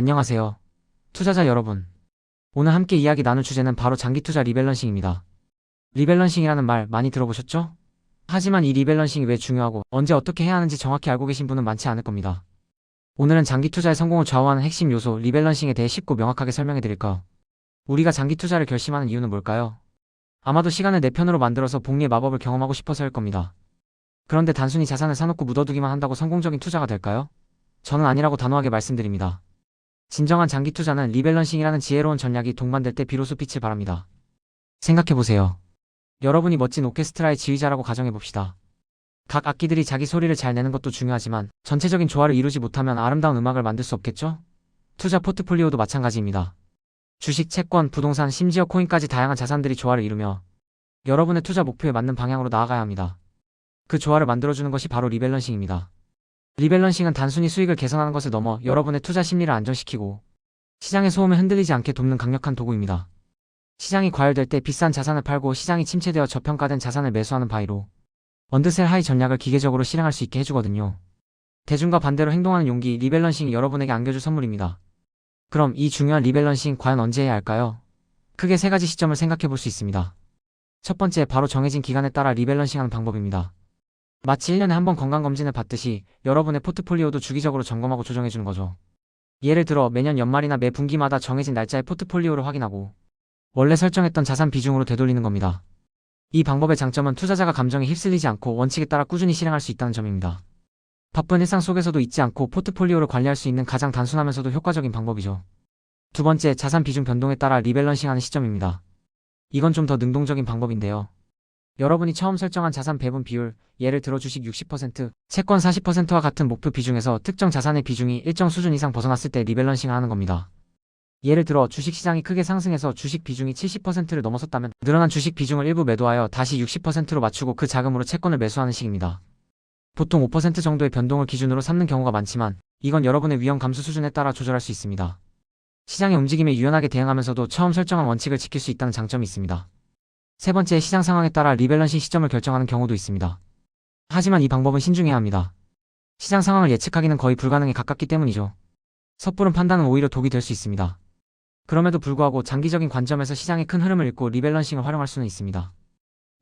안녕하세요. 투자자 여러분. 오늘 함께 이야기 나눌 주제는 바로 장기 투자 리밸런싱입니다. 리밸런싱이라는 말 많이 들어보셨죠? 하지만 이 리밸런싱이 왜 중요하고 언제 어떻게 해야 하는지 정확히 알고 계신 분은 많지 않을 겁니다. 오늘은 장기 투자의 성공을 좌우하는 핵심 요소 리밸런싱에 대해 쉽고 명확하게 설명해 드릴까요? 우리가 장기 투자를 결심하는 이유는 뭘까요? 아마도 시간을 내 편으로 만들어서 복리의 마법을 경험하고 싶어서일 겁니다. 그런데 단순히 자산을 사놓고 묻어두기만 한다고 성공적인 투자가 될까요? 저는 아니라고 단호하게 말씀드립니다. 진정한 장기 투자는 리밸런싱이라는 지혜로운 전략이 동반될 때 비로소 빛을 발합니다. 생각해보세요. 여러분이 멋진 오케스트라의 지휘자라고 가정해봅시다. 각 악기들이 자기 소리를 잘 내는 것도 중요하지만 전체적인 조화를 이루지 못하면 아름다운 음악을 만들 수 없겠죠? 투자 포트폴리오도 마찬가지입니다. 주식, 채권, 부동산, 심지어 코인까지 다양한 자산들이 조화를 이루며 여러분의 투자 목표에 맞는 방향으로 나아가야 합니다. 그 조화를 만들어주는 것이 바로 리밸런싱입니다. 리밸런싱은 단순히 수익을 개선하는 것을 넘어 여러분의 투자 심리를 안정시키고 시장의 소음에 흔들리지 않게 돕는 강력한 도구입니다. 시장이 과열될 때 비싼 자산을 팔고 시장이 침체되어 저평가된 자산을 매수하는 바이로 언더셀 하이 전략을 기계적으로 실행할 수 있게 해주거든요. 대중과 반대로 행동하는 용기, 리밸런싱이 여러분에게 안겨줄 선물입니다. 그럼 이 중요한 리밸런싱 과연 언제 해야 할까요? 크게 세 가지 시점을 생각해 볼 수 있습니다. 첫 번째, 바로 정해진 기간에 따라 리밸런싱하는 방법입니다. 마치 1년에 한 번 건강검진을 받듯이 여러분의 포트폴리오도 주기적으로 점검하고 조정해주는 거죠. 예를 들어 매년 연말이나 매 분기마다 정해진 날짜에 포트폴리오를 확인하고 원래 설정했던 자산 비중으로 되돌리는 겁니다. 이 방법의 장점은 투자자가 감정에 휩쓸리지 않고 원칙에 따라 꾸준히 실행할 수 있다는 점입니다. 바쁜 일상 속에서도 잊지 않고 포트폴리오를 관리할 수 있는 가장 단순하면서도 효과적인 방법이죠. 두 번째, 자산 비중 변동에 따라 리밸런싱하는 시점입니다. 이건 좀 더 능동적인 방법인데요. 여러분이 처음 설정한 자산 배분 비율, 예를 들어 주식 60%, 채권 40%와 같은 목표 비중에서 특정 자산의 비중이 일정 수준 이상 벗어났을 때 리밸런싱을 하는 겁니다. 예를 들어 주식시장이 크게 상승해서 주식 비중이 70%를 넘어섰다면 늘어난 주식 비중을 일부 매도하여 다시 60%로 맞추고 그 자금으로 채권을 매수하는 식입니다. 보통 5% 정도의 변동을 기준으로 삼는 경우가 많지만 이건 여러분의 위험 감수 수준에 따라 조절할 수 있습니다. 시장의 움직임에 유연하게 대응하면서도 처음 설정한 원칙을 지킬 수 있다는 장점이 있습니다. 세 번째, 시장 상황에 따라 리밸런싱 시점을 결정하는 경우도 있습니다. 하지만 이 방법은 신중해야 합니다. 시장 상황을 예측하기는 거의 불가능에 가깝기 때문이죠. 섣부른 판단은 오히려 독이 될 수 있습니다. 그럼에도 불구하고 장기적인 관점에서 시장의 큰 흐름을 읽고 리밸런싱을 활용할 수는 있습니다.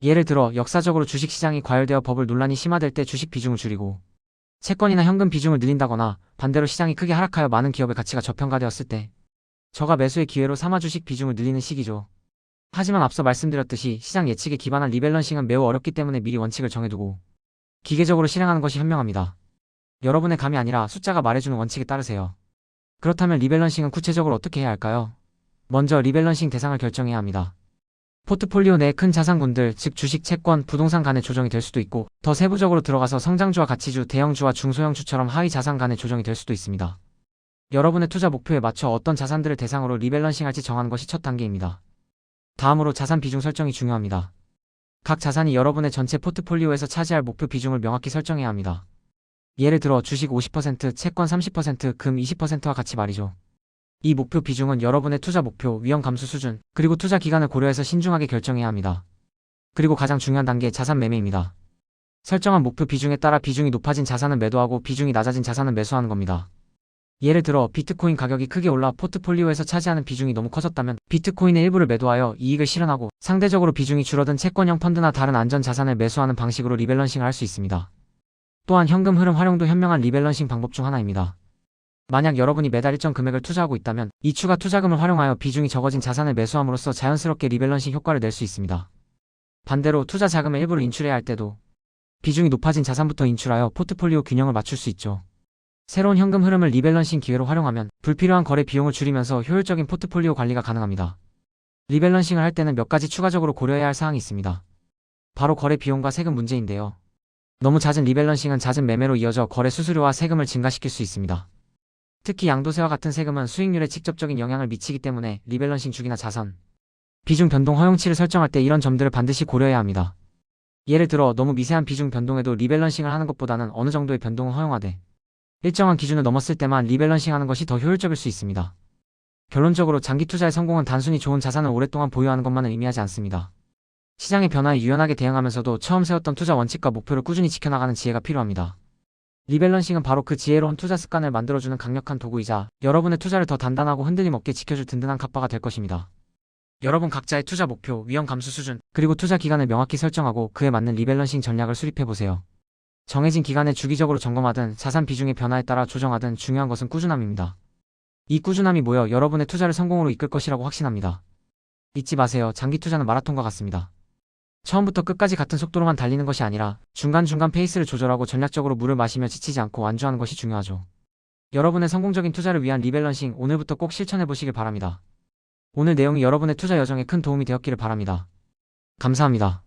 예를 들어 역사적으로 주식시장이 과열되어 버블 논란이 심화될 때 주식 비중을 줄이고 채권이나 현금 비중을 늘린다거나 반대로 시장이 크게 하락하여 많은 기업의 가치가 저평가되었을 때 저가 매수의 기회로 삼아 주식 비중을 늘리는 시기죠. 하지만 앞서 말씀드렸듯이 시장 예측에 기반한 리밸런싱은 매우 어렵기 때문에 미리 원칙을 정해두고 기계적으로 실행하는 것이 현명합니다. 여러분의 감이 아니라 숫자가 말해주는 원칙에 따르세요. 그렇다면 리밸런싱은 구체적으로 어떻게 해야 할까요? 먼저 리밸런싱 대상을 결정해야 합니다. 포트폴리오 내 큰 자산군들, 즉 주식, 채권, 부동산 간의 조정이 될 수도 있고 더 세부적으로 들어가서 성장주와 가치주, 대형주와 중소형주처럼 하위 자산 간의 조정이 될 수도 있습니다. 여러분의 투자 목표에 맞춰 어떤 자산들을 대상으로 리밸런싱할지 정하는 것이 첫 단계입니다. 다음으로 자산 비중 설정이 중요합니다. 각 자산이 여러분의 전체 포트폴리오에서 차지할 목표 비중을 명확히 설정해야 합니다. 예를 들어 주식 50%, 채권 30%, 금 20%와 같이 말이죠. 이 목표 비중은 여러분의 투자 목표, 위험 감수 수준, 그리고 투자 기간을 고려해서 신중하게 결정해야 합니다. 그리고 가장 중요한 단계, 자산 매매입니다. 설정한 목표 비중에 따라 비중이 높아진 자산은 매도하고 비중이 낮아진 자산은 매수하는 겁니다. 예를 들어 비트코인 가격이 크게 올라 포트폴리오에서 차지하는 비중이 너무 커졌다면 비트코인의 일부를 매도하여 이익을 실현하고 상대적으로 비중이 줄어든 채권형 펀드나 다른 안전 자산을 매수하는 방식으로 리밸런싱을 할 수 있습니다. 또한 현금 흐름 활용도 현명한 리밸런싱 방법 중 하나입니다. 만약 여러분이 매달 일정 금액을 투자하고 있다면 이 추가 투자금을 활용하여 비중이 적어진 자산을 매수함으로써 자연스럽게 리밸런싱 효과를 낼 수 있습니다. 반대로 투자 자금의 일부를 인출해야 할 때도 비중이 높아진 자산부터 인출하여 포트폴리오 균형을 맞출 수 있죠. 새로운 현금 흐름을 리밸런싱 기회로 활용하면 불필요한 거래 비용을 줄이면서 효율적인 포트폴리오 관리가 가능합니다. 리밸런싱을 할 때는 몇 가지 추가적으로 고려해야 할 사항이 있습니다. 바로 거래 비용과 세금 문제인데요. 너무 잦은 리밸런싱은 잦은 매매로 이어져 거래 수수료와 세금을 증가시킬 수 있습니다. 특히 양도세와 같은 세금은 수익률에 직접적인 영향을 미치기 때문에 리밸런싱 주기나 자산 비중 변동 허용치를 설정할 때 이런 점들을 반드시 고려해야 합니다. 예를 들어 너무 미세한 비중 변동에도 리밸런싱을 하는 것보다는 어느 정도의 변동은 허용하되 일정한 기준을 넘었을 때만 리밸런싱하는 것이 더 효율적일 수 있습니다. 결론적으로 장기 투자의 성공은 단순히 좋은 자산을 오랫동안 보유하는 것만을 의미하지 않습니다. 시장의 변화에 유연하게 대응하면서도 처음 세웠던 투자 원칙과 목표를 꾸준히 지켜나가는 지혜가 필요합니다. 리밸런싱은 바로 그 지혜로운 투자 습관을 만들어주는 강력한 도구이자 여러분의 투자를 더 단단하고 흔들림 없게 지켜줄 든든한 카바가 될 것입니다. 여러분 각자의 투자 목표, 위험 감수 수준, 그리고 투자 기간을 명확히 설정하고 그에 맞는 리밸런싱 전략을 수립해보세요. 정해진 기간에 주기적으로 점검하든 자산 비중의 변화에 따라 조정하든 중요한 것은 꾸준함입니다. 이 꾸준함이 모여 여러분의 투자를 성공으로 이끌 것이라고 확신합니다. 잊지 마세요. 장기 투자는 마라톤과 같습니다. 처음부터 끝까지 같은 속도로만 달리는 것이 아니라 중간중간 페이스를 조절하고 전략적으로 물을 마시며 지치지 않고 완주하는 것이 중요하죠. 여러분의 성공적인 투자를 위한 리밸런싱 오늘부터 꼭 실천해 보시길 바랍니다. 오늘 내용이 여러분의 투자 여정에 큰 도움이 되었기를 바랍니다. 감사합니다.